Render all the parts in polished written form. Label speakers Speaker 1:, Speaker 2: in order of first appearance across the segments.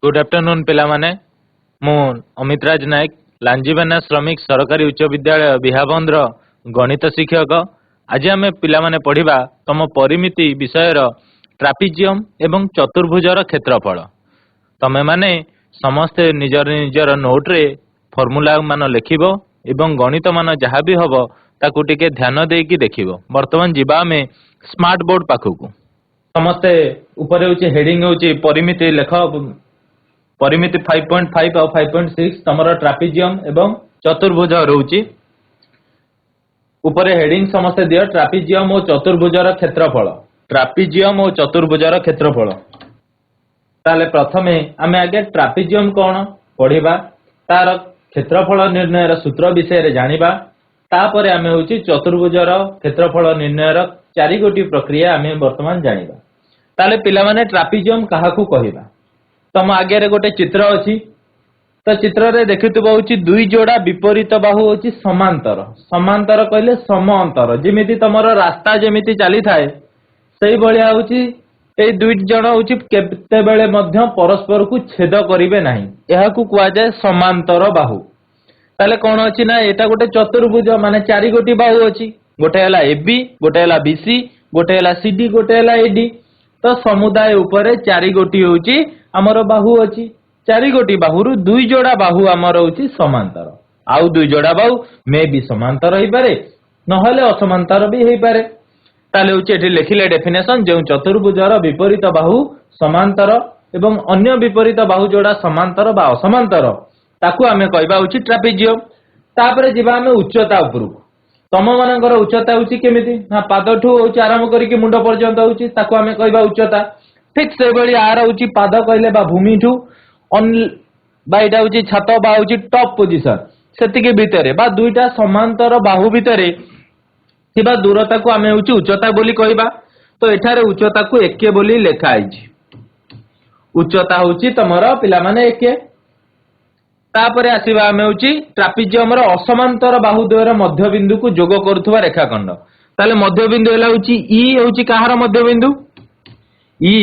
Speaker 1: Good afternoon पिला माने मु अमित राज नायक लांजीबाना श्रमिक सरकारी उच्च विद्यालय बिहाबंद्र गणित शिक्षक। आज आम पिला माने पढ़िबा तम परिमिति विषयर ट्रापिजियम एवं चतुर्भुजर क्षेत्रफल। तमे माने समस्ते निजर निजर नोट रे फॉर्मूला मान लिखिबो एवं गणित मान जहाँ भी हबो ताकू टिके ध्यान देकी देखिबो। वर्तमान जीवा आमे स्मार्ट बोर्ड पाखकू समस्ते ऊपर होची हेडिंग होची परिमिति लेख। परिमिति 5.5 और 5.6 तमर ट्रापिजियम एवं चतुर्भुज रोची। ऊपर हेडिंग समस्ते दियो ट्रापिजियम और चतुर्भुजर क्षेत्रफल। ट्रापिजियम और चतुर्भुजर क्षेत्रफल ताले प्रथमे आमे आगे ट्रापिजियम कौन पढ़िबा, तार क्षेत्रफल निर्णयर सूत्र विषय जानिबा। तापरे आमे होची चतुर्भुजर क्षेत्रफल निर्णयर 4 गोटी प्रक्रिया आमे वर्तमान जानिबा। ताले पिला माने ट्रापिजियम काहाकू कहिबा। तम आगे रे गोटे चित्र अछि, तो चित्र रे देखितबो होची दुई जोड़ा विपरीत बाहु होची समांतर। समांतर कहले समांतर, जेमिति तमरो रास्ता जेमिति चली थाए सेही भलिया होची ए दुई जण होची केते बेले मध्य परस्पर को छेद करिवे नाही, एहाकू कुआ जाय समांतर बाहु। ताले कोन अछि ना एटा गोटे चतुर्भुज माने 4 गोटी बाहु अछि। गोटे हला एबी, गोटे हला बीसी, गोटे हला सीडी, गोटे हला एडी। तो समुदाय ऊपर 4 गोटी होची हमर बाहु अछि। 4 गोटी बाहुरु दुई जोड़ा बाहु हमर होची समांतर। आउ दुई जोड़ा बाहु मे भी समांतर होई पारे, नहले असमांतर भी होई पारे। ताले होची एठी लिखिले डेफिनेशन जे चतुर्भुजर विपरीत बाहु समांतर एवं अन्य विपरीत बाहु जोड़ा समांतर बा असमांतर ताकू आमे कहबा होची ट्रापिजियम। तापरे जिबा आमे उच्चता उपरु। तम मानकर उच्चता होची केमिति ना पादठू होची आरंभ करिके मुंड पर्यंत होची ताकू आमे कहबा उच्चता। ठीक से बळी आर होची पाद कहले बा भूमि ठू बा एटा होची छात बा होची टॉप पोजीशन सेतिके भितरे बा दुईटा समांतर बाहु भितरे थिबा दूरता को आमे होची उच्चता बोली कहबा। तो एठारे उच्चता को एके बोली लेखा आइछि। उच्चता होची तमरो पिला माने एके। तापरे आसीबा आमे होची ट्रापिजियम रो असमांतर बाहु द्वयर मध्य बिंदु को जोग करूथबा रेखाखंड। ताले मध्य बिंदु एला होची ई होची काहार मध्य बिंदु ई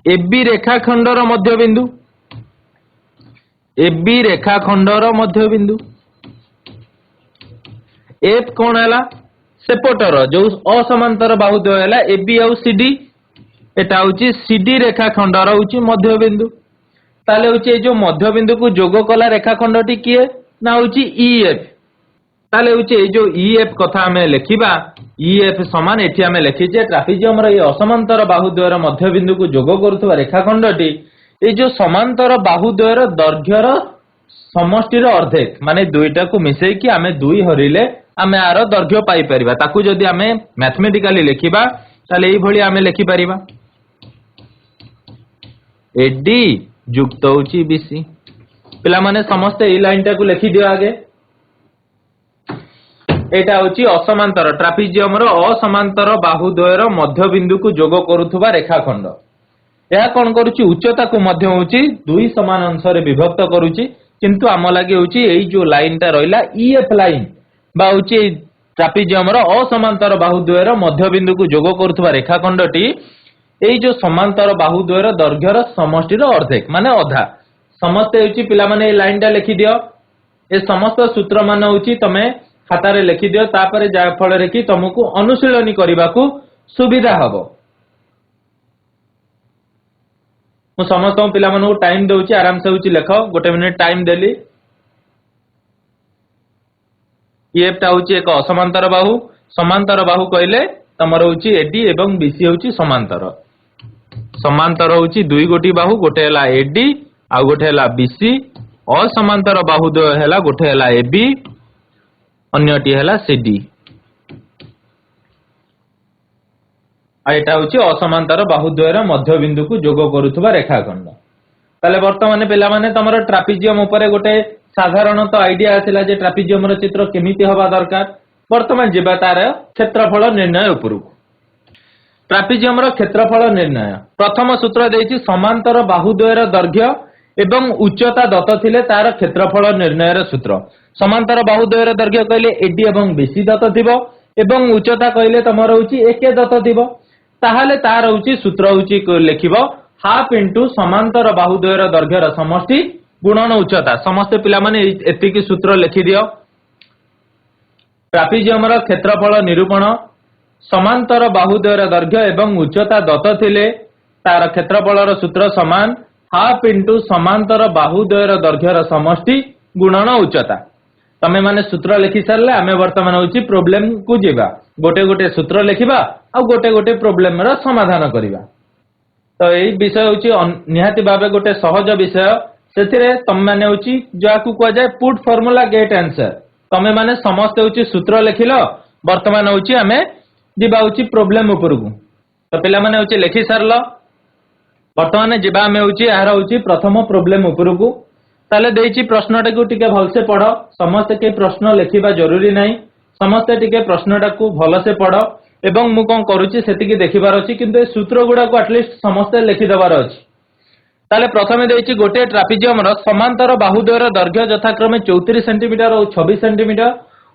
Speaker 1: एबी रेखाखंडर मध्य बिंदु। एबी रेखाखंडर मध्य बिंदु एफ कोन हला सेपटर जो असमांतर बाहु द्वय हला एबी और सीडी। एटा होची सीडी रेखाखंडर होची मध्य बिंदु। ताले होची जो मध्य बिंदु को जोग कला रेखाखंडटी किए ना होची ईएफ। ताले होची जो ईएफ कथा हमें लिखिबा ईएफ समान एठी हमें लिखि जे ट्रापिजियम रो ये असमांतर बाहु द्वयर मध्य बिंदु को जोग करूथबा रेखाखंडटी ए जो समांतर बाहु द्वयर दर्घ्यर समष्टिर अर्धेक माने दुईटा को मिसई कि आमे दुई हरिले आमे आरो दर्घ्य पाई परिबा। ताकू जदी आमे मैथमेटिकली लिखिबा ताले एई भली आमे लिखि परिबा एडी युक्त होची बीसी। पिला माने समस्त ए लाइन टा को लिखि दियो आगे। एटा होची असमांतर ट्रापिजियम रो असमांतर बाहु द्वयर मध्य बिंदु को जोग करूथबा रेखाखंड। या कोन करूची उच्चता को मध्य होची दुई समान अंश रे विभक्त करूची, किंतु आम लागे होची एई जो लाइन टा रहिला ईएफ लाइन बा होची ट्रापिजियम रो असमांतर बाहु द्वयर मध्य बिंदु को जोग करूथबा रेखाखंडटी एई जो समांतर बाहु द्वयर दर्घ्यर समष्टिर अर्धेक माने अधा। समस्त होची पिला माने ए लाइन टा लिखि दियो। ए समस्त सूत्र मान होची तमे खाता रे लिखि दियो। तापरे जा फल रे कि तुमको अनुशीलनी करबा को सुविधा हबो। मु समस्त पिला मानू टाइम दउची आराम से होची लेख। गोटे मिनिट टाइम देली। ईएफ टा होची एक असमांतर बाहु। समांतर बाहु कहले तमरो होची एडी एवं बीसी होची समांतर। समांतर होची दुई गोटी बाहु, गोटे हला एडी आ गोटे हला बीसी। असमांतर बाहु दो हला गोटे हला एबी अन्यटी हला सीडी। एटा होची असमांतर बाहु द्वयर मध्य बिंदु को जोग करूथबा रेखाखंड। ताले वर्तमान पिला माने तमरो ट्रापिजियम ऊपर गोटे साधारणत आईडिया आसिला जे ट्रापिजियम रो चित्र केमिति हबा दरकार। वर्तमान जेबा तार क्षेत्रफल निर्णय उपरु। ट्रापिजियम रो क्षेत्रफल निर्णय प्रथम सूत्र देछि समांतर बाहु द्वयर दर्घ्य एवं उच्चता दत्त थिले तार क्षेत्रफल निर्णय रो सूत्र। समांतर बाहु द्वयर दर्घ्य कहले एडी एवं बीसी दत्त थिबो एवं उच्चता कहले तमरो होची एके दत्त थिबो। ताहाले तार होची सूत्र होची लिखिबो हाफ इंटू समांतर बाहुद्वयर दर्घ्यर समष्टि गुणन उच्चता। समस्त पिला माने एतिकी सूत्र लिखि दियो। ट्रापिजियमर क्षेत्रफल निरूपण समांतर बाहुद्वयर दर्घ्य एवं उच्चता दत्त थिले तार क्षेत्रफलर सूत्र समान हाफ इंटू समांतर बाहुद्वयर दर्घ्यर समष्टि गुणन उच्चता। तमे माने सूत्र लिखि सारले आमे वर्तमान होची प्रॉब्लम को जेबा गोटे गोटे सूत्र लिखिबा आ गोटे गोटे प्रॉब्लम रा समाधान करिबा। तो एई विषय होची निहाती भाबे गोटे सहज विषय। सेथिरे तमे माने होची जाकू को जाय पुट फार्मूला गेट आंसर। तमे माने समस्त होची सूत्र लिखिलो। वर्तमान होची आमे जिबा होची प्रॉब्लम उपरकू। तो पिला माने होची लिखि सारलो। वर्तमान जिबा आमे होची आहार होची प्रथम प्रॉब्लम उपरकू। ताले देइची प्रश्नटा को टिके भलसे पढ़ो। समस्त के प्रश्न लिखिबा जरूरी नाही। समस्त टिके प्रश्नटा को भलसे पढ़ो एवं मु कोन करूची सेतिकी देखिबार अछि किंतु ए सूत्र गुडा को एटलीस्ट समस्त लिखि देबार अछि। ताले प्रथमे देइची गोटे ट्रापिजियम रो समांतर बाहुद्वयर दर्घ्य यथाक्रमे 34 सेंटीमीटर और 26 सेंटीमीटर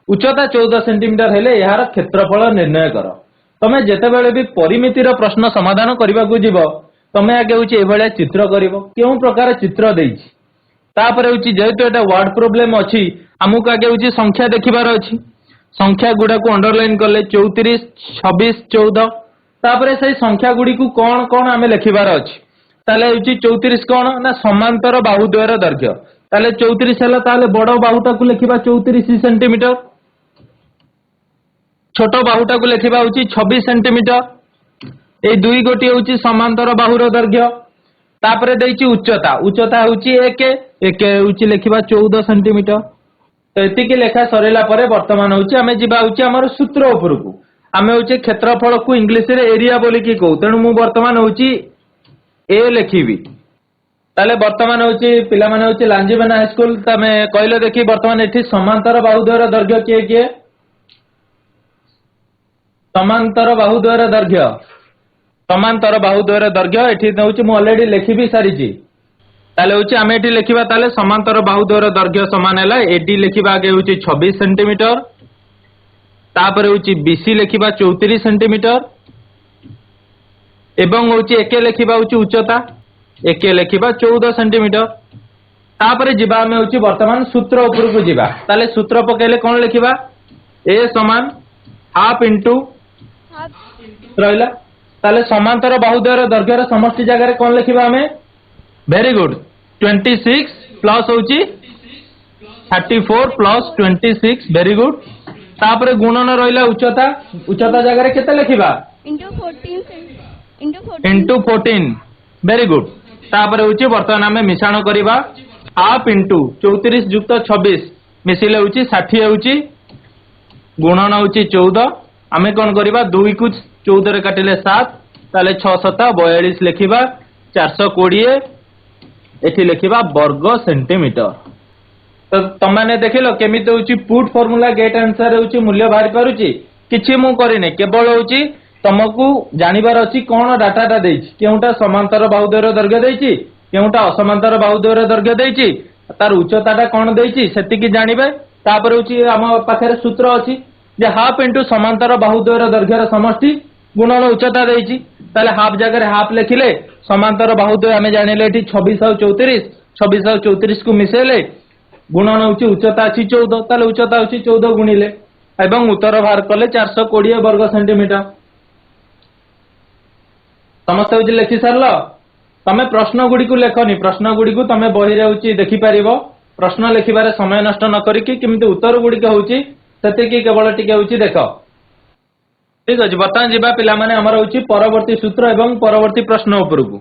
Speaker 1: उच्चता 14 सेंटीमीटर हेले यार क्षेत्रफल निर्णय करो। तमे जेतेबेले भी परिमितिर प्रश्न समाधान करबा को जीवो तमे आगे होची एभळ्या चित्र करिवो। केउ प्रकार चित्र देइची तापरे होची जेहेतु एटा वर्ड प्रॉब्लम अछि हमकु आगे होची संख्या देखिबार अछि। संख्या गुडा को अंडरलाइन करले 34 26 14 तापरे सही संख्या गुडी को कोन कोन आमे लिखिबार अछि। ताले होची 34 कोन ना समांतर बाहुद्वयर दर्घ्य। ताले 34 हला ताले बडो बाहुटा को लिखिबा 34 सेंटीमीटर। छोटो बाहुटा को लिखिबा होची 26 सेंटीमीटर। ए दुई गोटी होची समांतर बाहुर दर्घ्य। तापरे देइची उच्चता। उच्चता होची 1 होची लिखिबा 14 सेंटीमीटर। तो एतिकी लेखा सरेला परे वर्तमान होची आमे जिबा होची हमर सूत्र उपरकू। आमे होची क्षेत्रफल को इंग्लिश रे एरिया बोली की कहू। तेनु मु वर्तमान होची ए लिखिबी। ताले वर्तमान होची पिला माने होची लांजीबाना हाई स्कूल तमे कहले देखि वर्तमान एठी समांतर बाहुद्वयर दर्घ्य किए किए समांतर बाहुद्वयर दर्घ्य समांतर बाहुद्वयर दर्घ्य एठी होची मु ऑलरेडी लिखिबी सारिची। ताले होची आमे एठी लिखिबा ताले समांतर बाहुद्वयर दर्घ्य समान हैला एडी लिखिबा आगे होची 26 सेंटीमीटर। तापरे होची बीसी लिखिबा 34 सेंटीमीटर एवं होची एके लिखिबा होची उच्चता एके लिखिबा 14 सेंटीमीटर। तापरे जिबा आमे होची वर्तमान सूत्र ऊपर को जिबा। ताले सूत्र पकेले कोन लिखिबा ए समान हाफ इंटू रहला। ताले समांतर बाहुद्वयर दर्घ्यर समष्टि जगह रे कोन लिखिबा आमे वेरी गुड 26 प्लस होची 34 प्लस 26 वेरी गुड। तापरे गुणन रहला उच्चता। उच्चता जगह रे केते लिखिबा इंटू 14 वेरी गुड। तापरे होची वर्तमान आमे मिश्रण करिबा हाफ इंटू 34 युक्त 26 मिसिले होची 60 होची गुणन होची 14। आमे कोन करिबा 2 को 14 रे काटिले 7 ताले 6 7 42 लिखिबा 420 एठी लिखिबा वर्ग सेंटीमीटर। तो तमाने देखिलो केमिते होची पुट फार्मूला गेट आंसर होची मूल्य बाहर करूची किछि मु करिने केवल होची तमकू जानिबार अछि कोन डाटाटा देइछि केउटा समांतर बाहुद्वयर दर्घ्य देइछि केउटा असमांतर बाहुद्वयर दर्घ्य देइछि तार उच्चताटा कोन देइछि सेतिकी जानिबे। तापर होची हम पाखरे सूत्र अछि जे हाफ इंटू समांतर बाहुद्वयर दर्घ्यर समष्टि गुणन उच्चता देइछि। ताले हाफ जगह रे हाफ लिखिले समांतर बाहुद्वय आमे जानिले एठी 26 और 34 26 और 34 को मिसेले गुणन होची उच्चता अछि 14 ताले उच्चता होची 14 गुणिले एवं उत्तर बाहर कले 420 वर्ग सेंटीमीटर। समस्त होची लिखि सरलो। तमे प्रश्न गुडी को लेखनी प्रश्न गुडी को तमे बही रे होची देखि परिबो। प्रश्न लिखिबारे समय नष्ट न करी कि किमिते उत्तर गुडी के होची सेते की केवल टिके होची देखो। ठीक अछि बर्तमान जिबा पिला माने हमर होची परवर्ती सूत्र एवं परवर्ती प्रश्न उपरकू।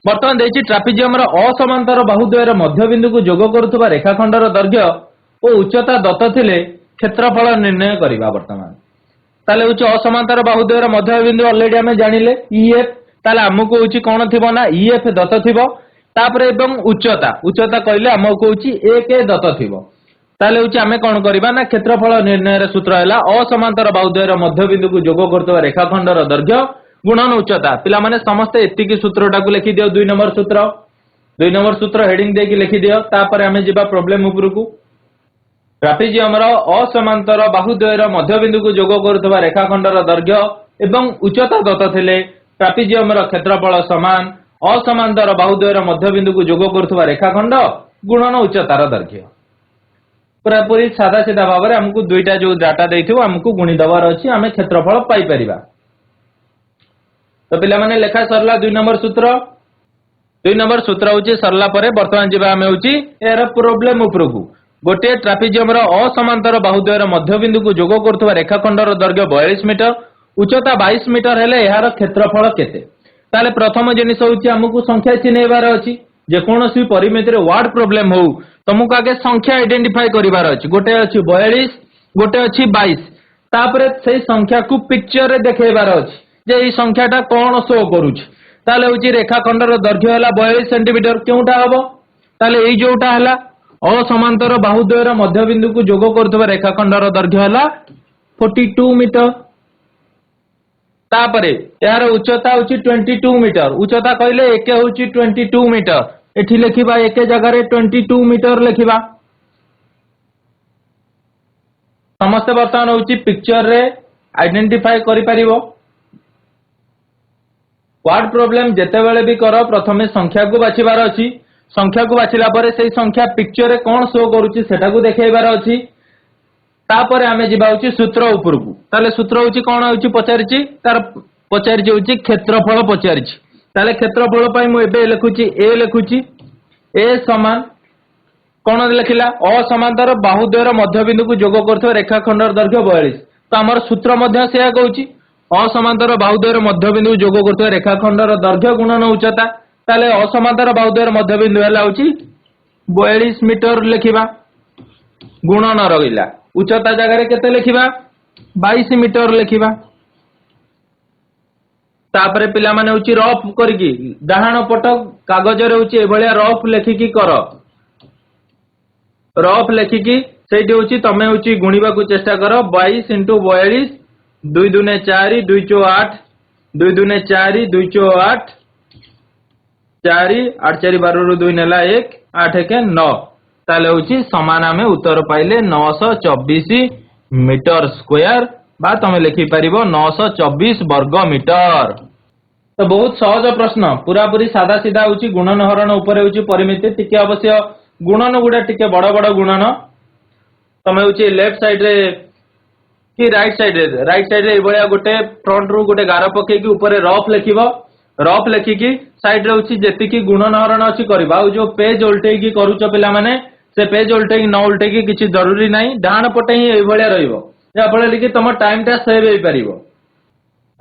Speaker 1: बर्तमान देइछि ट्रापिजियम रो असमांतर बाहुद्वयर मध्य बिंदु को जोग करूथबा रेखाखंडर दर्घ्य और उच्चता दत्त थिले क्षेत्रफल निर्णय करिबा। वर्तमान ताले होची असमांतर बाहुद्वयर मध्य बिंदु ऑलरेडी हमें जानिले ईएफ। ताले हमकु होची कोन थिबो ना ईएफ दत्त थिबो। तापरे एवं उच्चता उच्चता कहले हमकु होची 1 दत्त थिबो। ताले होची आमे कोन करिबा ना क्षेत्रफल निर्णय रे सूत्र हैला असमांतर बाहुद्वयर मध्य बिंदु को जोग करतबा रेखाखंडर दर्घ्य गुणन उच्चता। पिला माने समस्त एतिकी सूत्रटा को लिखि दियो 2 नंबर सूत्र हेडिंग देकी लिखि दियो। तापरे आमे जिबा प्रॉब्लम उपरकू। ट्रापिजियम रो असमांतर बाहुद्वयर मध्य बिंदु को जोग करतबा रेखाखंडर दर्घ्य एवं उच्चता दत्त थिले ट्रापिजियम क्षेत्रफल समान असमांतर बाहुद्वयर मध्यबिंदु को जोग करुवा रेखाखंड गुणन उच्चतार दैर्घ्य पूरा पूरी सादा सीधा भाव में आमको दुईटा जो डाटा देथिबो आमको गुणी दबार अछि आमे क्षेत्रफल पाई परिबा। तो पिला माने लेखा सरला 2 नंबर सूत्र 2 नंबर सूत्र होची सरला परे वर्तमान जिबा आमे होची एरा प्रॉब्लम उपरकू गोटे ट्रापिजियम रो असमांतर बाहुद्वयर मध्यबिंदु को जोग करुवा रेखाखंडर दैर्घ्य 42 मीटर उच्चता 22 मीटर हेले एहार क्षेत्रफल केते ताले प्रथम जिनिस होची हमकु संख्या चिनेबार अछि जे कोनोसी परिमिति रे वर्ड प्रॉब्लम हो तुमको आगे संख्या आइडेंटिफाई करिवार अछि गोटे अछि 42 गोटे अछि 22 तापरे सेही संख्या को पिक्चर रे देखैबार अछि जे ई संख्याटा कोन शो करूछि ताले होची रेखाखंडर दैर्घ्य हला 42 सेंटीमीटर केउटा हबो ताले एई जोटा हला असमांतर बाहुद्वयर मध्यबिंदु को जोग करथबा रेखाखंडर दैर्घ्य हला 42 मीटर तापरे यार उच्चता होची 22 मीटर उच्चता कहले एके होची 22 मीटर एठी लिखिबा एके जगह रे 22 मीटर लिखिबा समस्त वर्तमान होची पिक्चर रे आइडेंटिफाई करि परिबो वर्ड प्रॉब्लम जेते बेले भी करो प्रथमे संख्या को बाछिबार अछि संख्या को बाछिला परे सेही संख्या पिक्चर रे कोन शो करूची सेटा को देखैबार अछि तापरे आमे जिबा होची सूत्र उपरकू ताले सूत्र होची कोन होची पचारिची तार पचारिची होची क्षेत्रफल पचारिची ताले क्षेत्रफल पई मु एबे लिखुची ए समान कोन लिखिला असमांतर बाहुद्वयर मध्यबिंदु को जोग करथो रेखाखंडर दैर्घ्य 42 तो हमर सूत्र मध्ये सेया कहूची असमांतर बाहुद्वयर मध्यबिंदु को जोग करथो रेखाखंडर दैर्घ्य गुणन उच्चता ताले असमांतर बाहुद्वयर मध्यबिंदु हला होची 42 मीटर लिखिबा गुणन रहिला उच्चता जगह रे केते लिखिबा 22 मीटर लिखिबा तापरे पिला माने होची रफ करिकी डाहाण पट कागज रे होची एभलिया रफ लेखिकी कर रफ लेखिकी सेठी होची तमे होची गुणीबा को चेष्टा करो 22 * 42 2 दुने 4 2 चो 8 2 दुने 4 2 चो 8 4 8 4 12 रु 2 नेला 1 8 1 9 ताले होची समान आमे उत्तर पाइले 924 मीटर स्क्वायर बा तमे लिखि परिबो 924 वर्ग मीटर। तो बहुत सहज प्रश्न पूरा पूरी सादा सीधा होची गुणन हरण ऊपर होची परिमिति टिके अवश्य गुणन गुडा टिके बड़ बड़ गुणन तमे होची लेफ्ट साइड रे कि राइट साइड रे एबळिया गोटे फ्रंट रु गोटे गार पके कि ऊपर रफ लिखिबो रफ लिखिकी साइड रे होची जेति की गुणन हरण अछि करबा आ जो पेज उल्टेई की करूचो पिला माने से पेज उल्टेई न उल्टेई किछि जरूरी नाही डाहाण पटे ही एभलिया रहिबो या फळे लिखि तम टाइम टा सेव हेई परिबो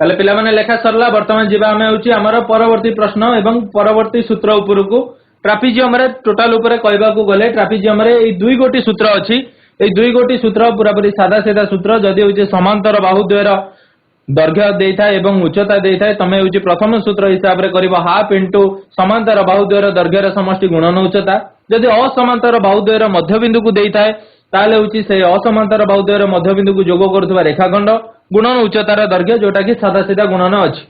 Speaker 1: ताले पिला माने लेखा सरला वर्तमान जिबा हमें होची हमर परवर्ती प्रश्न एवं परवर्ती सूत्र उपरकू ट्रापिजियम रे टोटल ऊपर कहबा को गले ट्रापिजियम रे ए दुई गोटी सूत्र अछि ए दुई गोटी सूत्र पूरा पूरी सादा सीधा सूत्र जदी होची समांतर बाहुद्वयर दैर्घ्य देइथा एवं उच्चता देइथा तमे होची प्रथम सूत्र हिसाब रे करबो हाफ इनटू समांतर बाहुद्वयर दैर्घ्यर समष्टि गुणन उच्चता जदी असमांतर बाहुद्वयर मध्यबिंदु को देइथा ताले होची से असमांतर बाहुद्वयर मध्यबिंदु को जोग करथबा रेखाखंड गुणन उच्चतार दैर्घ्य जोटा कि सादा सीधा गुणन अछि।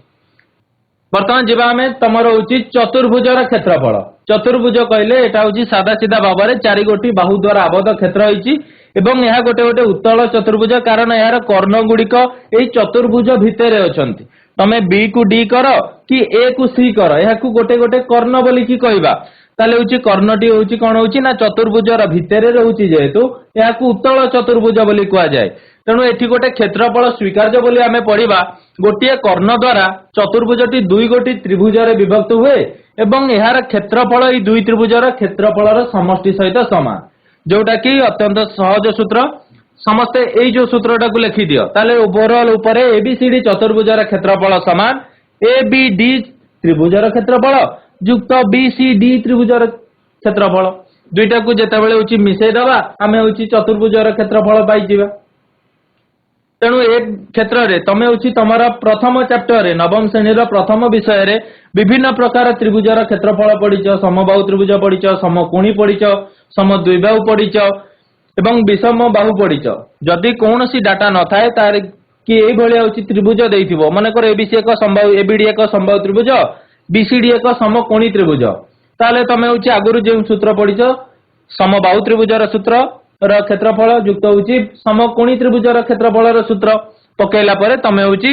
Speaker 1: वर्तमान जिबा हमें तमरो होची चतुर्भुजर क्षेत्रफल चतुर्भुज कहले एटा होची सादा सीधा भाबरे चारि गोटी बाहु द्वारा आबद्ध क्षेत्र होईची एवं यह गोटे गोटे उत्तल चतुर्भुज कारण यार कर्ण गुड़िक एई चतुर्भुज भितरे अछंती तमे बी को डी कर कि ए को सी कर यह को गोटे गोटे कर्ण बोली की कहबा ताले होची कर्णटी होची कोन होची ना चतुर्भुजर भितरे रहूची जेहेतु यह को उत्तल चतुर्भुज बोली कुआ जाय तेणु एठी गोटे क्षेत्रफल स्वीकार्य बोली आमे पढिबा गोटिए कर्ण द्वारा चतुर्भुजटी दुई गोटी त्रिभुजरे विभक्त हुए एवं एहार क्षेत्रफल एई दुई त्रिभुजर क्षेत्रफलर समष्टि सहित समान जोटा कि अत्यंत सहज सूत्र समस्ते एई जो सूत्रटा को लिखि दियो ताले ओवरऑल ऊपर एबीसीडी चतुर्भुजर क्षेत्रफल समान एबीडी त्रिभुजर क्षेत्रफल युक्त बीसीडी त्रिभुजर क्षेत्रफल दुईटा को जेतेबेले होची मिसै दबा आमे होची चतुर्भुजर क्षेत्रफल पाई जिबा तेणु ए क्षेत्र रे तमे होची तमरा प्रथम चैप्टर रे नवम श्रेणी रो प्रथम विषय रे विभिन्न प्रकार त्रिभुजर क्षेत्रफल पढिच समबाहु त्रिभुज पढिच समकोणी पढिच समद्विबाहु पढिच एवं विषम बाहु पढिच जदि कोनोसी डाटा न थाए तार कि एई भलिया होची त्रिभुज देइथिबो माने कर एबीसी एक समबाहु एबीडी एक समबाहु त्रिभुज बीसीडी एक समकोणी त्रिभुज ताले तमे होची आगुरु जे सूत्र पढिच समबाहु त्रिभुजर सूत्र र क्षेत्रफल युक्त होची समकोणी त्रिभुजर क्षेत्रफलर सूत्र पकेला परे तमे होची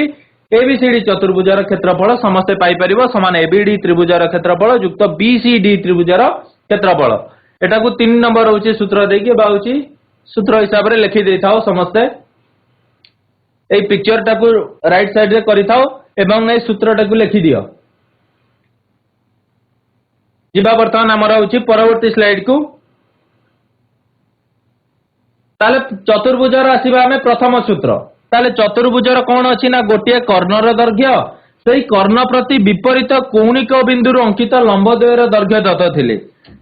Speaker 1: एबीसीडी चतुर्भुजार क्षेत्रफल समस्ते पाइपर समान एबीडी त्रिभुजार क्षेत्रफल युक्त बीसीडी त्रिभुजार क्षेत्रफल एटा को 3 नंबर होची सूत्र देकी बाउची सूत्र हिसाब रे लिखि देई थाओ समस्ते ए पिक्चर टाकू राइट साइड रे करि थाओ एवं ए सूत्र टाकू लिखि दियो जिबा वर्तमान हमर होची परवर्ती स्लाइड को ताले चतुर्भुजार आसीबा हमें प्रथम सूत्र ताले चतुर्भुजार कोन अछि ना गोटिए कर्णर दैर्घ्य सेही कर्ण प्रति विपरीत कौणिक बिंदु अंकित लंबद्वयर दैर्घ्य दत्त थिले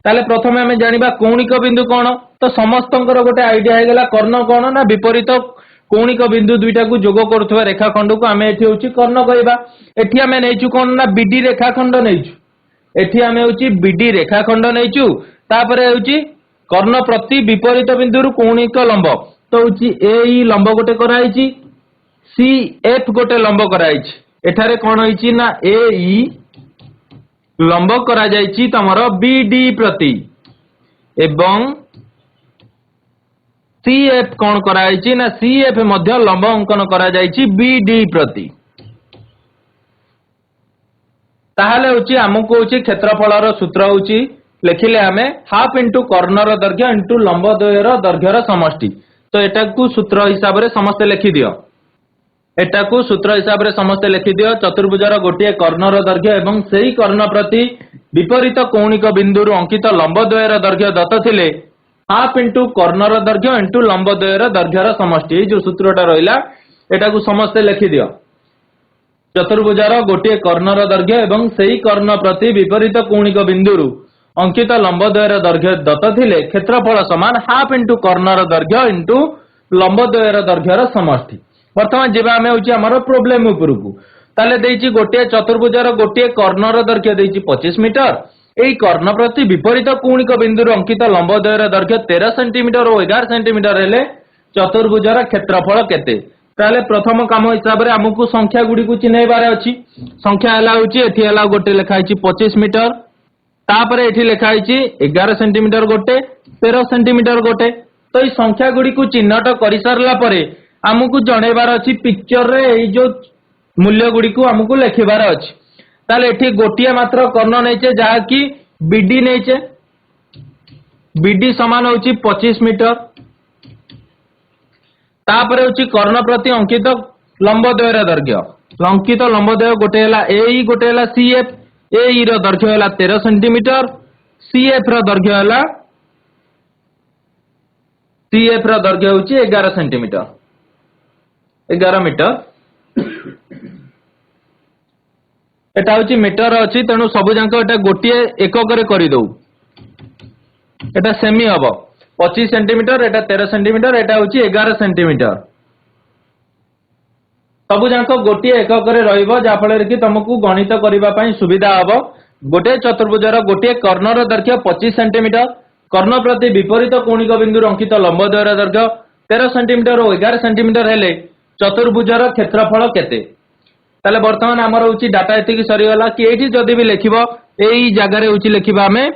Speaker 1: ताले प्रथमे हमें जानिबा कौणिक बिंदु कोन तो समस्तंकर गोटे आईडिया हे गेला कर्ण कोन ना विपरीत कौणिक बिंदु दुईटा को जोग करथुवा रेखाखंड को हमें एठी होची कर्ण कहबा एठी हमें नेइचु कोन ना बीडी रेखाखंड नेइचु एठी हमें होची बीडी रेखाखंड नेइचु तापरे होची कर्ण प्रति विपरीत बिंदु कौणिक लंब तो होची एई लंब गोटे कराइची सी एफ गोटे लंब कराइची एठारे कोन होईची ना एई लंब करा जायची तमरो बीडी प्रति एवं सीएफ कोन कराइची ना सीएफ मध्य लंब अंकन करा जायची बीडी प्रति ताहले होची हमकु होची क्षेत्रफलर सूत्र होची लिखिले हमें हाफ इंटू कर्णर दैर्घ्य इंटू लंबद्वयर दैर्घ्यर समष्टि तो एटा को सूत्र हिसाब रे समस्त लिखि दियो एटा को सूत्र हिसाब रे समस्त लिखि दियो चतुर्भुजार गोटिए कर्णर दैर्घ्य एवं सेही कर्ण प्रति विपरीत कौणिक बिंदु अंकित लंबद्वयर दैर्घ्य दत्त थिले हाफ इंटू कर्णर दैर्घ्य इंटू लंबद्वयर दैर्घ्यर समष्टि जो सूत्रटा रहिला एटा को समस्त लिखि दियो चतुर्भुजार गोटिए कर्णर दैर्घ्य एवं सेही कर्ण प्रति विपरीत कौणिक बिंदु अंकित लंबद्वयर दैर्घ्य दत्त थिले क्षेत्रफल समान हाफ इंटू कर्णर दैर्घ्य इंटू लंबद्वयर दैर्घ्यर समष्टि वर्तमान जेबा हमें होची हमर प्रॉब्लम उपरकू ताले देइची गोटिए चतुर्भुजार गोटिए कर्णर दैर्घ्य देइची 25 मीटर एई कर्ण प्रति विपरीत कौणिक बिंदु अंकित लंबद्वयर दैर्घ्य 13 सेंटीमीटर और 11 सेंटीमीटर हेले चतुर्भुजार क्षेत्रफल केते ताले प्रथम काम हिसाब रे हमकु संख्या गुडी को चिन्हैबार अछि संख्या हला होची एठी हला गोटे लिखाइची 25 मीटर तापरे एठी लिखाइची 11 सेंटीमीटर गोटे 13 सेंटीमीटर गोटे तो ई संख्या गुडी को चिन्हट करि सरला परे हमकु जणेबार अछि पिक्चर रे एई जो मूल्य गुडी को हमकु लिखिबार अछि ताले एठी गोटिया मात्र कर्ण नेचे जहा कि बीडी नेचे बीडी समान होची 25 मीटर तापरे होची कर्ण प्रति अंकित लंबद्वयर दैर्घ्य अंकित लंबद्वय गोटे हला एई गोटे हला सीएफ एई रो दैर्घ्य हला 13 सेंटीमीटर सीएफ रो दैर्घ्य हला सीएफ रो दैर्घ्य होची 11 सेंटीमीटर 11 मीटर एटा होची मीटर अछि तेनु सब जांक एटा गोटिए एकक रे करि दउ एटा सेमी हबो 25 सेंटीमीटर एटा 13 सेंटीमीटर एटा होची 11 सेंटीमीटर सब जांक गोटिए एकक रे रहइबो जा फले कि तुमको गणित करिबा पई सुविधा हबो गोटे चतुर्भुजार गोटिए कर्णर दैर्घ्य 25 सेंटीमीटर कर्ण प्रति विपरीत कौणिक बिंदु अंकित लंबद्वयर दैर्घ्य 13 सेंटीमीटर और 11 सेंटीमीटर हेले चतुर्भुजार क्षेत्रफल केते ताले वर्तमान हमर होची डाटा एतिकी सरी गला कि एठी जदी भी लिखिबो एई जगह रे होची लिखिबा हमें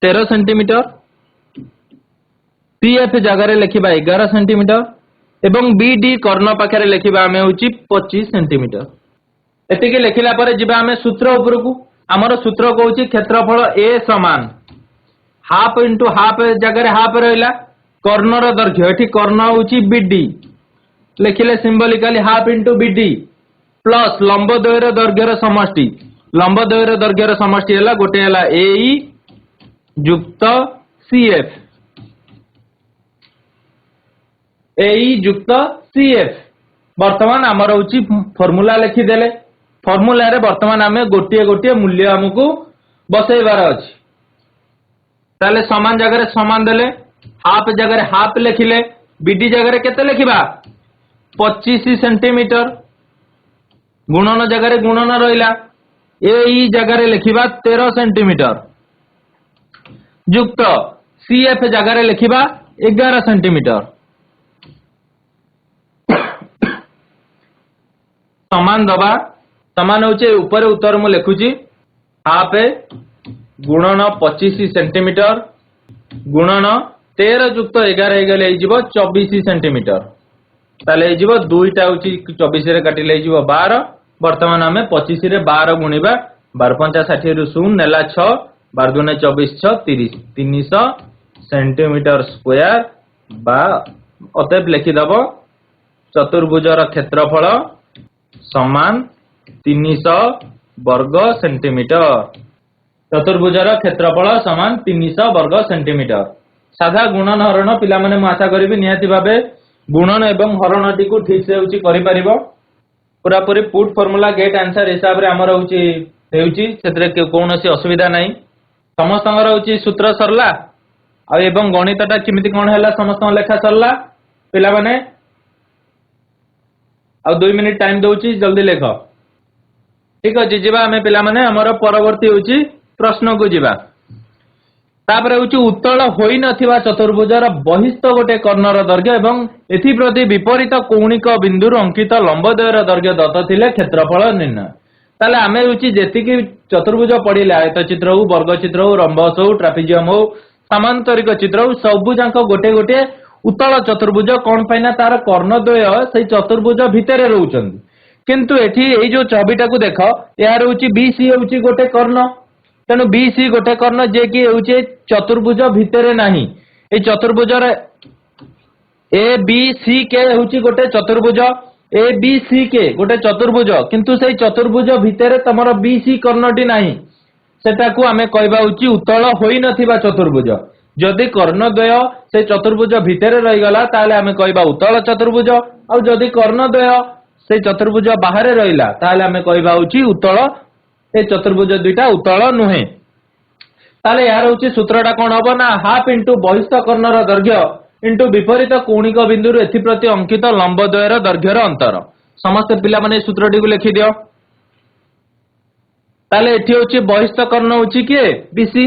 Speaker 1: 13 सेंटीमीटर सीएफ जगह रे लिखिबा 11 सेंटीमीटर एवं बीडी कर्ण पाखरे लिखिबा हमें होची 25 सेंटीमीटर एतिकी लिखिला परे जिबा हमें सूत्र उपरकू हमर सूत्र कहूची क्षेत्रफल ए समान हाफ इंटू हाफ जगह रे हाफ रहइला कर्णर दैर्घ्य एठी कर्ण होची बीडी लिखिले symbolically half into BD plus लंबद्वयर दैर्घ्यर समष्टि लंबद्वयर दैर्घ्यर समष्टि हला गोटे हला एई युक्त सीएफ एई युक्त सीएफ वर्तमान हमर होची फार्मूला लिखि देले फार्मूला रे वर्तमान हमें गोटिए गोटिए मूल्य हमकु बसैबार अछि ताले समान जगह रे समान देले हाफ जगह रे हाफ लिखिले बीडी जगह रे केते लिखिबा 25 सेंटीमीटर गुणन जगह रे गुणन रहिला एई जगह रे लिखिबा 13 सेंटीमीटर युक्त सीएफ जगह रे लिखिबा 11 सेंटीमीटर समान दबा समान होचे ऊपर उत्तर मु लिखुची हाफ गुणन 25 सेंटीमीटर गुणन 13 युक्त 11 हे गेले हिजिबो 24 सेंटीमीटर ताले हिजिबो दुईटा होची 24 रे काटिले हिजिबो 12 बर्तमान आम 25 रे 12 गुणिबा 12 5 60 रु 0 नेला 6 12 दूने 24 6 30 300 सेंटीमीटर स्क्वायर बा अतएव लिखिदब चतुर्भुजर क्षेत्रफल समान 300 वर्ग सेंटीमीटर। चतुर्भुजर क्षेत्रफल समान 300 वर्ग सेंटीमीटर। साधा गुणन हरण पिला माने आशा करी निहाती भाबे गुणन एवं हरण टी को ठीक से होची करि परिबो। पूरा पूरी पुट फार्मूला गेट आंसर हिसाब रे हमर होची हेउची सेतरे कोनोसी असुविधा नाही। समस्तंगर होची सूत्र सरला आ एवं गणितटा किमिति कोन हैला समस्त लेखा सरला पिला माने आ 2 मिनिट टाइम दोची जल्दी लेख। ठीक अछि जिबा हमें पिला माने हमर परवर्ती होची प्रश्न को जिबा। तापर होची उत्तल होई नथिबा चतुर्भुजर बहिस्थ गोटे कर्णर दैर्घ्य एवं एथि प्रति विपरीत कौणिक बिंदुर अंकित लंबद्वयर दैर्घ्य दत्त थिले क्षेत्रफल निर्णय। ताले आमे होची जेतिकी चतुर्भुज पडिले आयतचित्र हो वर्गचित्र हो रंबस हो ट्रापेजियम हो समांतरिक चित्र हो सबु जांक गोटे गोटे उत्तल चतुर्भुज कोन पैना तार कर्णद्वय सेही चतुर्भुज भितरे रहउचंदी। किंतु एठी एई जो छबिटा को देख यार होची बीसी होची गोटे कर्ण तेणु बीसी गोटे कर्ण जे कि होची चतुर्भुज भितरे नाही। ए चतुर्भुजर ए बी सी के होची गोटे चतुर्भुज ए बी सी के गोटे चतुर्भुज किंतु सेही चतुर्भुज भितरे तमर बीसी कर्णटी नाही सेटा को आमे कहबा होची उत्तल होई नथिबा चतुर्भुज। जदि कर्णद्वय से चतुर्भुज भितरे रही गला ताले आमे कहबा उत्तल चतुर्भुज और जदि कर्णद्वय से चतुर्भुज बाहर रहिला ताले आमे कहबा होची उत्तल ए चतुर्भुज दुईटा उत्तल नुहे। ताले यार होची सूत्रटा कोन हबो ना हाफ इनटू बहिस्थ कर्णर दैर्घ्य इनटू विपरीत कौणिक बिंदुर एथि प्रति अंकित लंबद्वयर दैर्घ्यर अंतर। समस्त पिला माने सूत्रटी को लिखि दियो। ताले एथि होची बहिस्थ कर्ण होची के बीसी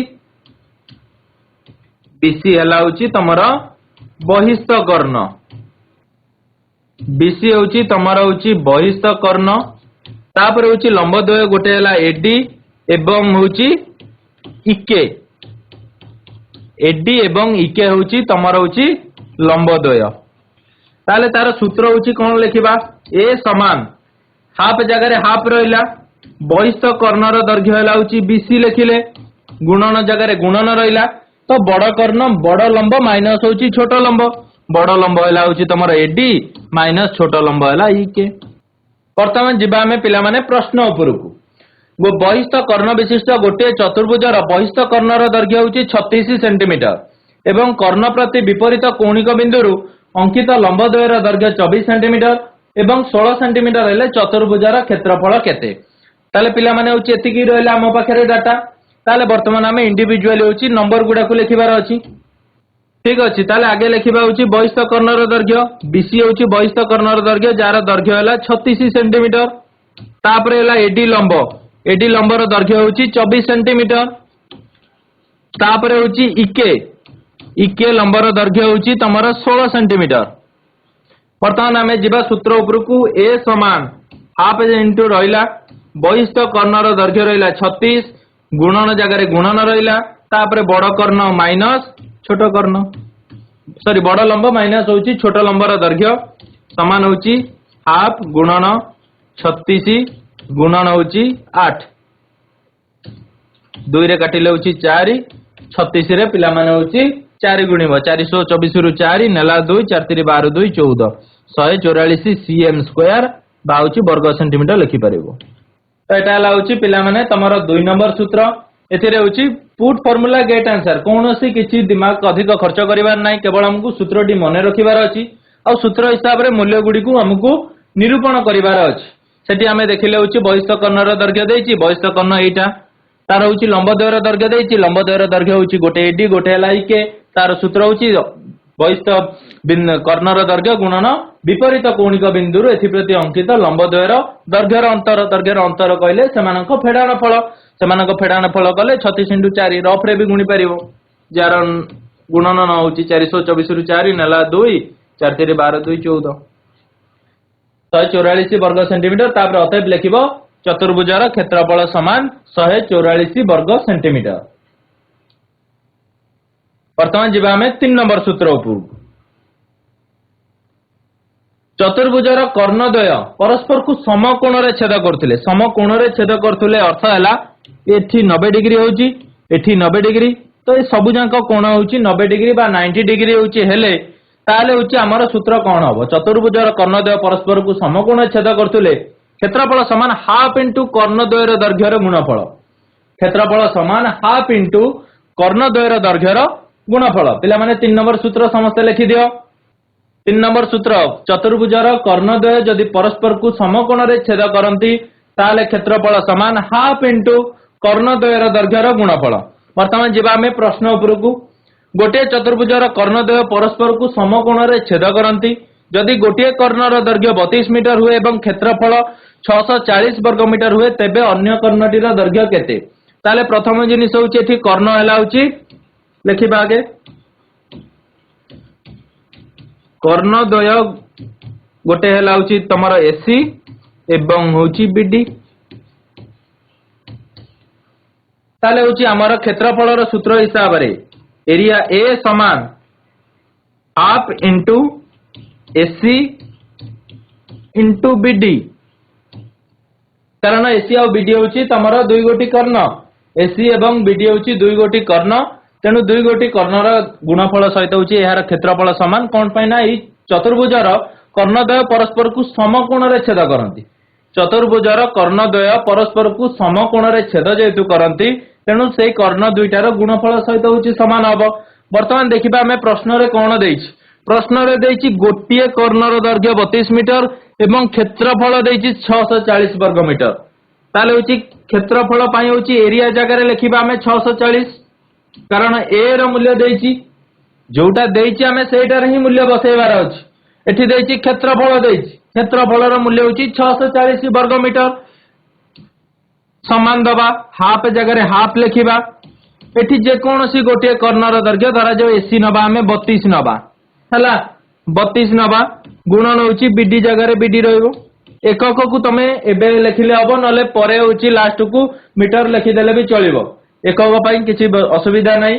Speaker 1: बीसी हला होची तमरा बहिस्थ कर्ण बीसी होची तमरा होची बहिस्थ कर्ण तापर होची लंबद्वय गोटे हला एडी एवं होची इके एडी एवं इके होची तमरा होची लंबद्वय। ताले तार सूत्र होची कोन लिखिबा ए समान हाफ जगह रे हाफ रहिला बहिस्थ कर्णर दैर्घ्य हला होची बीसी लिखिले गुणन जगह रे गुणन रहिला तो बड़ कर्ण बड़ लंब माइनस होची छोट लंब बड़ लंब हला होची तमरा एडी माइनस छोट लंब हला इके। वर्तमान जिबा हमें पिला माने प्रश्न उपरकू गो बहिस्थ कर्ण विशिष्ट गोटे चतुर्भुजर बहिस्थ कर्णर दैर्घ्य होची 36 सेंटीमीटर एवं कर्ण प्रति विपरीत कौणिक बिंदुरु अंकित लंबद्वयर दैर्घ्य 24 सेंटीमीटर एवं 16 सेंटीमीटर हेले चतुर्भुजर क्षेत्रफल केते। ताले पिला माने होची एतिकी रहला हम पाखरे डाटा। ताले वर्तमान हमें इंडिविजुअली होची नंबर गुडा को लिखिबार अछि। ठीक अछि ताले आगे लिखिबा होची बहिस्थ कर्णर दैर्घ्य बीसी होची बहिस्थ कर्णर दैर्घ्य जार दैर्घ्य हला 36 सेंटीमीटर तापरे हला एडी लंबर दैर्घ्य होची 24 सेंटीमीटर तापरे होची इके लंबर दैर्घ्य होची तमरा 16 सेंटीमीटर। वर्तमान हमें जिबा सूत्र उपरकू ए समान हाफ इनटू रहिला बहिस्थ कर्णर दैर्घ्य रहिला 36 गुणन जगह रे गुणन रहिला तापरे बड़ कर्ण माइनस छोट कर्ण सॉरी बड़ लंब माइनस होची छोट लंबर दैर्घ्य समान होची हाफ गुणन 36 गुणन होची 8 2 रे काटिले होची 4 36 रे पिला माने होची 4 गुणिबो 424 रु 4 नेला 2 4 3 12 2 14 144 cm स्क्वायर बाउची वर्ग सेंटीमीटर लिखि परिबो। तो एटा हला होची पिला माने तमरो 2 नंबर सूत्र एथिरे होची पुट फार्मूला गेट आंसर कोनोसी किछि दिमाग अधिक खर्च करिवार नाही केवल हमकु सूत्रटी मने रखिबार अछि आ सूत्र हिसाब रे मूल्य गुडी को हमकु निरूपण करिवार अछि। सेठी हमें देखिले होची बहिस्थ कर्णर दैर्घ्य देइची बहिस्थ कर्ण एटा तार होची लंबद्वयर दैर्घ्य देइची लंबद्वयर दैर्घ्य होची गोटे एडी गोटे हला इके तार सूत्र होची बहिस्थ कर्णर दैर्घ्य गुणन विपरीत कौणिक बिंदुरु एथि प्रति अंकित लंबद्वयर दैर्घ्यर अंतर कहले सेमानक फेडाण फल कले 36 × 4 रफ रे भी गुणी परिवो जार गुणन न होची 424 रु 4 नेला 2 4 3 12 2 14 144 वर्ग सेंटीमीटर तापर अतएव लिखिबो चतुर्भुजर क्षेत्रफल समान 144 वर्ग सेंटीमीटर। वर्तमान जिबा हमें 3 नंबर सूत्र उपरु चतुर्भुजर कर्णद्वय परस्पर को समकोण रे छेद करथिले समकोण रे छेद करथिले अर्थ हैला एठी 90 डिग्री होउची एठी 90 डिग्री तो ए सब जांक कोण होउची 90 डिग्री बा 90 डिग्री होउची हेले ताले होउची हमर सूत्र कोन हबो चतुर्भुजर कर्णद्वय परस्पर को समकोण रे छेद करथिले क्षेत्रफल समान हाफ इनटू कर्णद्वयर दैर्घ्यर गुणफल क्षेत्रफल समान हाफ इनटू कर्णद्वयर दैर्घ्यर गुणफल पिला माने 3 नंबर सूत्र समस्त लिखि दियो 3 नंबर सूत्र चतुर्भुजर कर्णद्वय जदि परस्पर को समकोण रे छेद करंती ताले क्षेत्रफल समान हाफ इनटू कर्णद्वयर दैर्घ्यर गुणफल वर्तमान जिबा में प्रश्न उपरकू गोटे चतुर्भुजर कर्णद्वय परस्पर को समकोण रे छेद करंती जदि गोटे कर्णर दैर्घ्य 32 मीटर हुए एवं क्षेत्रफल 640 वर्ग मीटर हुए तेबे अन्य कर्णटीर दैर्घ्य केते ताले प्रथम जिनिस होउची एठी कर्ण हैला होउची लिखिबा आगे कर्णद्वय गोटे हैला होउची तमरो एसी एवं होउची बीडी ताले होउची हमर क्षेत्रफल रो सूत्र हिसाब रे एरिया ए समान half into AC into BD कारण एसी और बीडी होउची तमरो दुई गोटी कर्ण एसी एवं बीडी होउची दुई गोटी कर्ण तेणु दुई गोटी कर्णर गुणफल सहित होउची एहार क्षेत्रफल समान कोन पैना ई चतुर्भुजर कर्णद्वय परस्पर को समकोण रे छेद करंती चतुर्भुजर कर्णद्वय परस्पर को समकोण रे छेद जेतु करंती तेणु सेई कर्ण दुईटार गुणफल सहित होउची समान हबो वर्तमान देखिबा हमें प्रश्न रे कोन देइछि प्रश्न रे देइछि गोटिए कर्णर दैर्घ्य 32 मीटर एवं क्षेत्रफल देइछि 640 वर्ग मीटर ताले होउची क्षेत्रफल पई होउची एरिया जगह रे लिखिबा हमें 640 कारण ए रो मूल्य देइछि जोटा देइछि हमें सेटा रे ही मूल्य बसेबार अछि एठी देइछि क्षेत्रफल देइछि क्षेत्रफल रो मूल्य होउची 640 वर्ग मीटर समान दबा हाफ जगह रे हाफ लिखिबा एठी जे कोनोसी गोटे कर्णर दैर्घ्य धरा जो एसी नबा हमें 32 नबा हला 32 नबा गुणन होउची बीडी जगह रे बीडी रहइबो एकक को तमे एबे लिखिले हबो नले परे होउची लास्ट को मीटर लिखि देले भी चलिबो एकक पई किछि असुविधा नै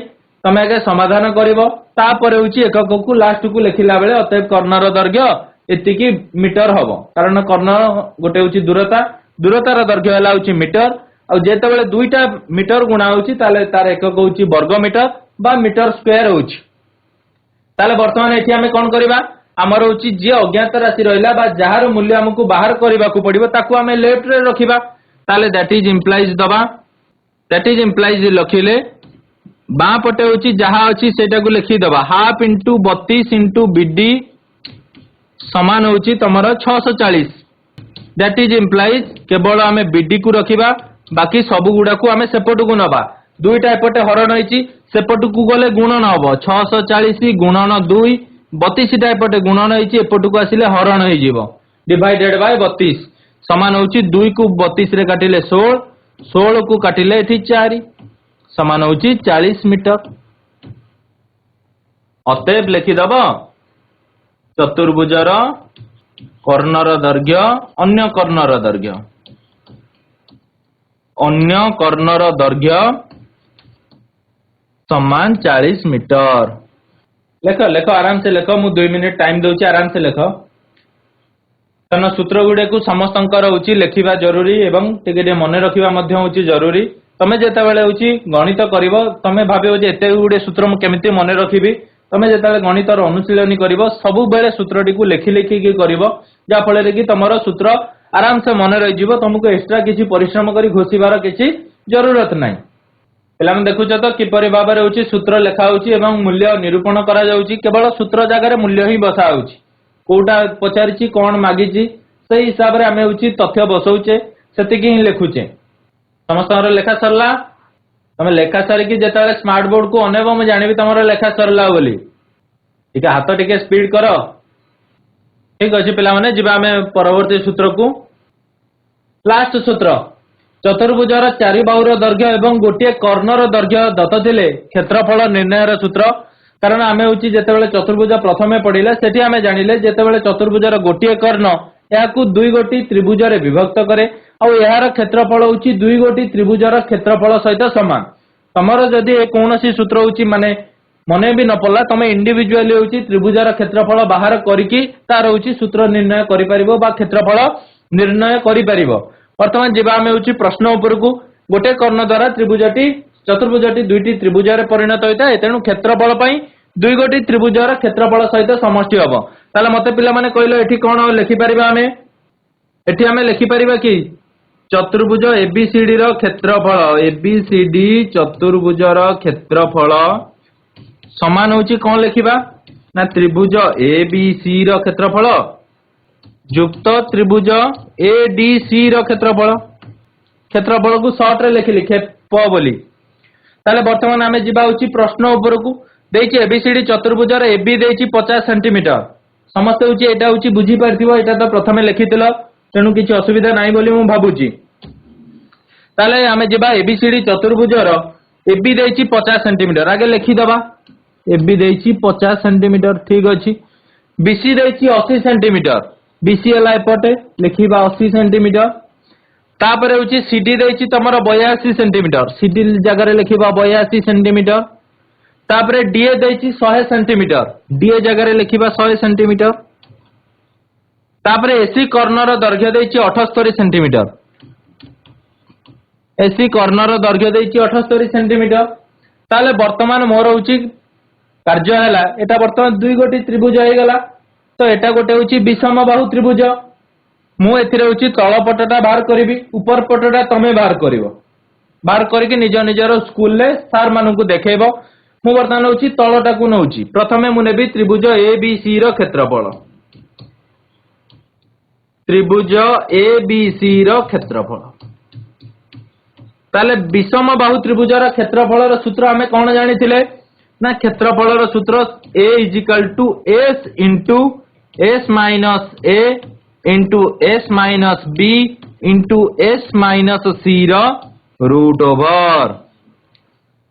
Speaker 1: तमे आगे समाधान करिवो तापर होउची एकक को लास्ट को लिखिला बेले अतएव कर्णर दैर्घ्य एतिकी मीटर हबो कारण कर्ण गोटे होउची दूरतार दैर्घ्य हला होउची मीटर आ जेते बेले दुईटा मीटर गुणा होउची ताले तार एकक होउची वर्ग मीटर बा मीटर स्क्वायर होउची ताले वर्तमान एठी हमें कोन करिबा हमर होउची जे अज्ञात राशि रहिला बा जहार मूल्य हमकु बाहर करिबा को पड़िबो ताकू हमें लेफ्ट रे रखिबा ताले दैट इज इंप्लाइज लखिले बां पटे होउची जहा अछि सेटा को लिखि दबा हाफ इनटू 32 इनटू बीडी समान होउची तमरो 640 दैट इज इंप्लाइज केवल हमें बीडी को रखिबा बाकी सब गुडा को हमें सेपट को नबा दुईटा एपटे हरण होइची सेपट को गले गुणन हबो 640 गुणन 2 32 टा एपटे गुणन होइची एपट को आसिले हरण होई जिवो डिवाइडेड बाय 32 समान होउची 2 को 32 रे काटिले 16 को काटिले एठी 4 समान होउची 40 मीटर अतएव लिखि दबो चतुर्भुजर कर्णर दैर्घ्य अन्य कर्णर दैर्घ्य समान 40 मीटर लेख आराम से लेख मु 2 मिनिट टाइम दउची आराम से लेख तन सूत्र गुडे को समस्तंकर होची लेखिबा जरूरी एवं टिके मने रखिबा मध्ये होची जरूरी तमे जेता बेले होची गणित करिवो तमे भाबियो जे एते गुडे सूत्र मु केमिति मने रखिबी तमे जेता गणितर अनुशीलनी करिवो सब बेले सूत्रटी को लेखि लेखि के करिवो जा फळे रे कि तमरो सूत्र आराम से मने रहि जिवो तुमको एक्स्ट्रा किछि परिश्रम करी घोषिबार किछि जरूरत नाही पेला हम देखुछ तो किपरि बाबा रे होची सूत्र लेखा होची एवं मूल्य निरूपण करा जाउची केवल सूत्र जागा रे मूल्य ही बसा होची कोटा पचारिची कोन मागिची सही हिसाब रे हमें होची तथ्य बसौचे सेति कि ही लेखुचे समस्तर लेखा सरला तमे लेखा सारी कि जेताले स्मार्ट बोर्ड को अनेबो म जानिबी तमरो लेखा सरला बोली ठीक है हाथ टिके स्पीड करो ठीक अछि पिला माने जिबा हमें परवर्ती सूत्र को लास्ट सूत्र चतुर्भुजर चारि बाहुर दैर्घ्य एवं गोटे कर्णर दैर्घ्य दत्त थिले क्षेत्रफल निर्णयर सूत्र कारण आमे होची जेतेबेले चतुर्भुज प्रथमे पढिले सेठी आमे जानिले जेतेबेले चतुर्भुजर गोटे कर्ण याकू दुई गोटी त्रिभुज रे विभक्त करे और यार क्षेत्रफल होची दुई गोटी त्रिभुजर क्षेत्रफल सहित समान तमरो जदी कोनोसी सूत्र होची माने मन भी न पड़ला तुम इंडिविजुअली होची त्रिभुजार क्षेत्रफल बाहर करके तार होची सूत्र निर्णय करि परिबो बा क्षेत्रफल निर्णय करि परिबो। वर्तमान जेबा हमें होची प्रश्न ऊपर को गोटे कर्ण द्वारा त्रिभुजटी चतुर्भुजटी दुईटी त्रिभुजार परिणत होता है तेणु क्षेत्रफल पई दुई गोटी त्रिभुजार क्षेत्रफल सहित समष्टि हबो। ताले मते पिला माने कहलो एठी कोन लिखि परिबा हमें एठी हमें लिखि परिबा कि चतुर्भुज एबीसीडी रो क्षेत्रफल एबीसीडी चतुर्भुजार क्षेत्रफल समान होची कौन लिखिबा ना त्रिभुज एबीसी रो क्षेत्रफल युक्त त्रिभुज एडीसी रो क्षेत्रफल क्षेत्रफल को शॉर्ट रे लिखिली खेप बोली। ताले वर्तमान आमे जिबा होची प्रश्न ऊपर को देछि एबीसीडी चतुर्भुजार एबी देछि 50 सेंटीमीटर समस्त होची एटा होची बुझी परथिबो एटा तो प्रथमे लिखितिलो तेणु किछि असुविधा नाही बोली मु भाबुची। ताले आमे जिबा एबीसीडी चतुर्भुजार एबी देछि 50 सेंटीमीटर आगे लिखि दबा एबी देछि 50 सेंटीमीटर ठीक अछि। बीसी देछि 80 सेंटीमीटर बीसी हला एपटे लिखिबा 80 सेंटीमीटर तापरे होछि सीडी देछि तमरो 82 सेंटीमीटर सीडी जगह रे लिखिबा 82 सेंटीमीटर तापरे डीए देछि 100 सेंटीमीटर डीए जगह रे लिखिबा 100 सेंटीमीटर तापरे एसी कॉर्नर दैर्घ्य देछि 78 सेंटीमीटर एसी कॉर्नर दैर्घ्य देछि 78 सेंटीमीटर। ताले वर्तमान मोर होछि कार्य हैला एटा वर्तमान दुई गोटी त्रिभुज हे गला तो एटा गोटे होछि विषम बाहु त्रिभुज मु एथिरे होछि तळ पटटा बाहर करबी ऊपर पटटा तमे बाहर करिवो बाहर करके निज निजर स्कूल ले सार मानु को देखेबो। मु वर्तमान होछि तळटा को नउछि प्रथमे मु नेबी त्रिभुज एबीसी रो क्षेत्रफल त्रिभुज एबीसी रो क्षेत्रफल ताले विषम बाहु त्रिभुजार क्षेत्रफल रो सूत्र हमें कोन जानिथिले ना क्षेत्रफल रो सूत्र a = s into s minus a into s minus b into s minus c row root over.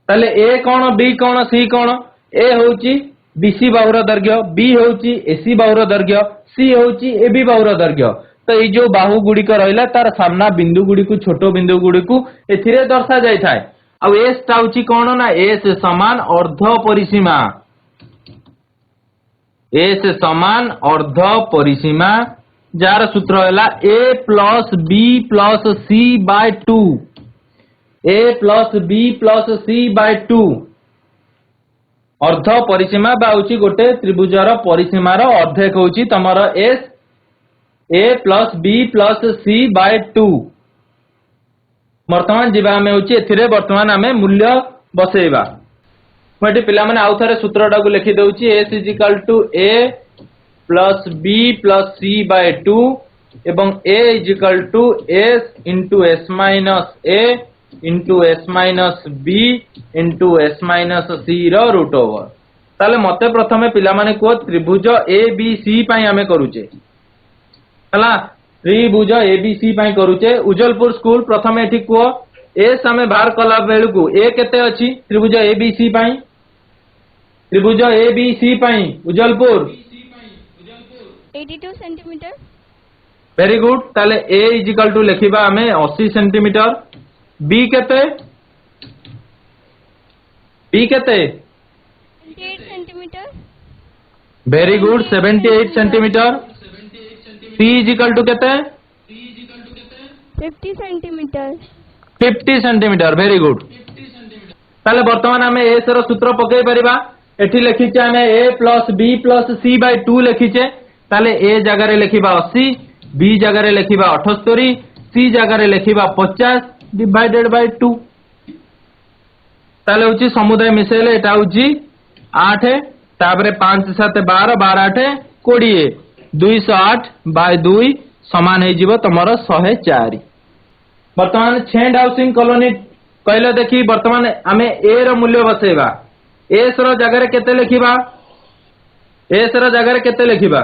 Speaker 1: ताले a cone b cone c cone a होची bc बाहुर दैर्घ्य b होची ac बाहुर दैर्घ्य c होची ab बाहुर दैर्घ्य तो ये जो बाहु गुडी को रहिला तार सामना बिंदु गुडी को छोटो बिंदु गुडी को एथिरे दर्शा जाय थाए आ एस टाउची कोन ना एस समान अर्ध परिसीमा एस समान अर्ध परिसीमा जार सूत्र हैला a plus b plus c by 2 a plus b plus c by 2 अर्ध परिसीमा बा होची गोटे त्रिभुजार परिसीमा रो अर्धेक होची तमरो s a plus b plus c by 2 वर्तमान जीवा में होची एथिरे वर्तमान हमें मूल्य बसेबा मोटी पिला माने आउ थरे सूत्रटा को लिखि दउची s = a plus b plus c by 2 एवं a = s into s minus a into s minus b into s minus c row root over. ताले मते प्रथमे पिला माने को त्रिभुज abc पई हमें करूचे हला त्रिभुज एबीसी पई करूचे उज्जवलपुर स्कूल प्रथमे एठी को एस हमें बाहर कला बेलु को ए केते अछि त्रिभुज एबीसी पई त्रिभुज एबीसी पई उज्जवलपुर
Speaker 2: 82 सेंटीमीटर
Speaker 1: वेरी गुड। ताले a = लिखिबा हमें 80 सेंटीमीटर b केते
Speaker 2: 78 centimetre
Speaker 1: very good 78 centimetre c = केते
Speaker 2: 50 सेंटीमीटर
Speaker 1: 50 सेंटीमीटर वेरी गुड। ताले वर्तमान हमें एस रो सूत्र पकई परिबा एठी लिखिचे हमें a plus b plus c by 2 लिखिचे ताले a जगह रे लिखिबा 80 b जगह रे लिखिबा 78 c जगह रे लिखिबा 50 डिवाइडेड बाय 2 ताले होची समुदाय मिसेले एटा होची 8 ताबरे 5 7 12 12 8 20 208 बाय 2 समान हे जीवो तमरो 104। वर्तमान छेंड हाउसिंग कॉलोनी कहले देखी वर्तमान आमे ए रो मूल्य बसेबा एस रो जगह रे केते लिखिबा एस रो जगह रे केते लिखिबा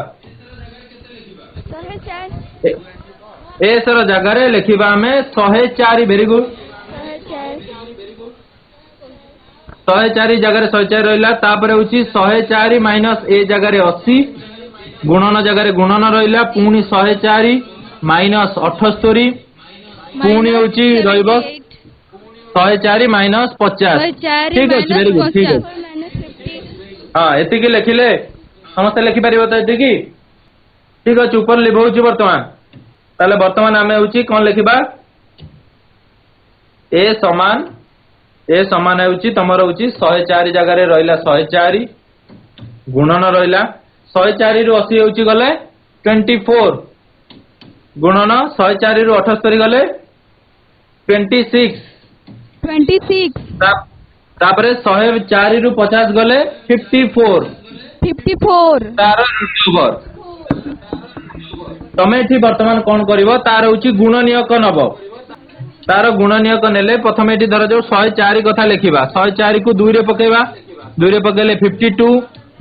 Speaker 2: 104
Speaker 1: एस रो जगह रे लिखिबा हमें 104 वेरी गुड 104 जगह रे 104 रहला तापरे होची 104 माइनस ए जगह रे 80 गुणन जगह रे गुणन रहला पुनी 104 माइनस 78 पुनी होची रहइबो 104 माइनस 50 ठीक अछि वेरी गुड ठीक अछि हाँ एतिकी लिखिले समस्त लिखिपार तो एतिकी ठीक अच्छे ऊपर लिभाऊँ बर्तमान ताले बर्तमान आम हूँ कौन लिखा ए समान हूँ तुमर हूँ 104 जगार रहा 104 गुणन रहा 104 रु 80 हूँ गले 24 गुणन 104 रु 78 गले 26 तापरे 104 रु 50 गले 54 तार रूट ओवर तमे एठी वर्तमान कौन करिवो तार होची गुणनीयक नब तार गुणनीयक नेले प्रथम एठी धर जो 104 कथा लिखिबा 104 को 2 रे पकेबा 2 रे पकेले 52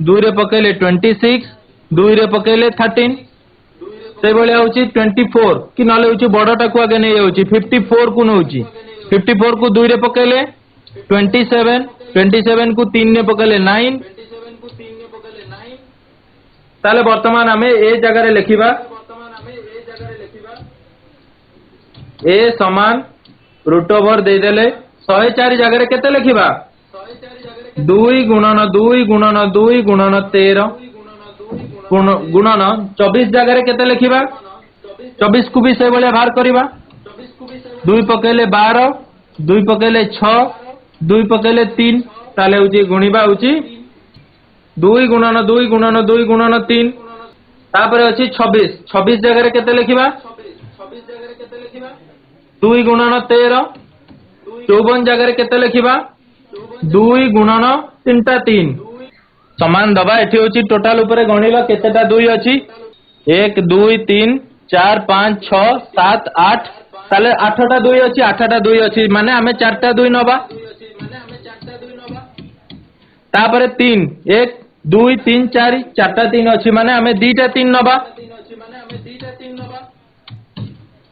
Speaker 1: 2 रे पकेले 26 2 रे पकेले 13 से भलिया होची 24 कि नले होची बडटा को आगे नै होची 54 को नउची 54 को 2 रे पकेले 27 को 3 रे पकेले 9 ताले वर्तमान आमे ए जगह रे लिखिबा ए समान रूट ओवर दे देले 104 जगह केते लिखिबा 2 गुणन 2 गुणन 2 गुणन 13 गुणन 24 जगह केते लिखिबा 24 को भी से भलिया बाहर करिबा 2 पकेले 12 2 पकेले 6 2 पकेले 3 ताले होची गुणिबा होची 2 गुणन 2 गुणन 2 गुणन 3 तापरे अछि 26 जगह केते लिखिबा 2 गुणन 13 54 जगह केते लिखिबा 2 गुणन 3 समान दबा एठी होची टोटल ऊपर गणिलो केतेटा 2 अछि 1 2 3 4 5 6 7 8 ताले 8टा 2 अछि 8टा 2 अछि माने हमें 4टा 2 नबा तापरे 3 1 2 3 4 4टा 3 अछि माने हमें 2टा 3 नबा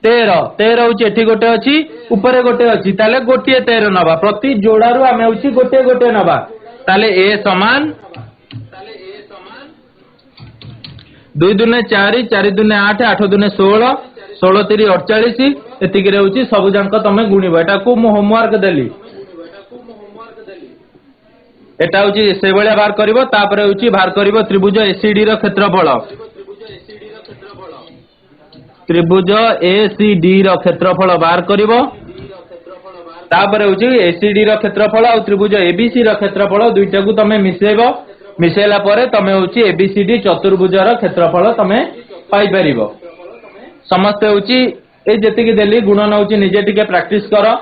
Speaker 1: 13 हूँ एठी गोटे अच्छी ऊपर गोटे अच्छी ताले गोटे 13 नबा प्रति जोड़ारू आम हूँ गोटे गोटे नबा ताले ए समान 2 दुने 4 4 दुने 8 8 दुने 16 16 3 48 एतिक हूँ सब जाक तुम गुणब एटा को मु होमवर्क देली एटा हूँ से भाया बाहर कर बाहर कर त्रिभुज एसीडी रो क्षेत्रफल त्रिभुज एसीडी रो क्षेत्रफल बाहर करिवो तापरे होची एसीडी रो क्षेत्रफल और त्रिभुज एबीसी रो क्षेत्रफल दुईटा को तमे मिसेबो मिसेला परे तमे होची एबीसीडी चतुर्भुज रो क्षेत्रफल तमे पाई परिबो समस्त होची ए जेतिकी देली गुणन होची निजे टिके प्रैक्टिस करो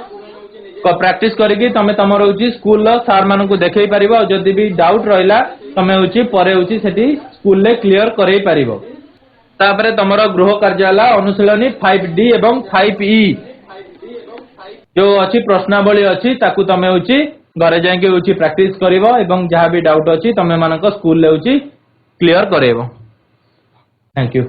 Speaker 1: प्रैक्टिस करिकी तमे तमर होची स्कूल रो सर मानन को देखै परिबो जदी भी डाउट रहिला तमे होची परे होची सेठी स्कूल ले क्लियर करै परिबो तापरे तमर गृह कार्यालय अनुशीलनी 5D एवं 5E जो अच्छी प्रश्नावली अच्छी ताकू तमे होची घरे जाके होची प्रैक्टिस करिवो एवं जहाँ भी डाउट अच्छी तमे मानक स्कूल ले होची क्लियर करेबो। Thank you.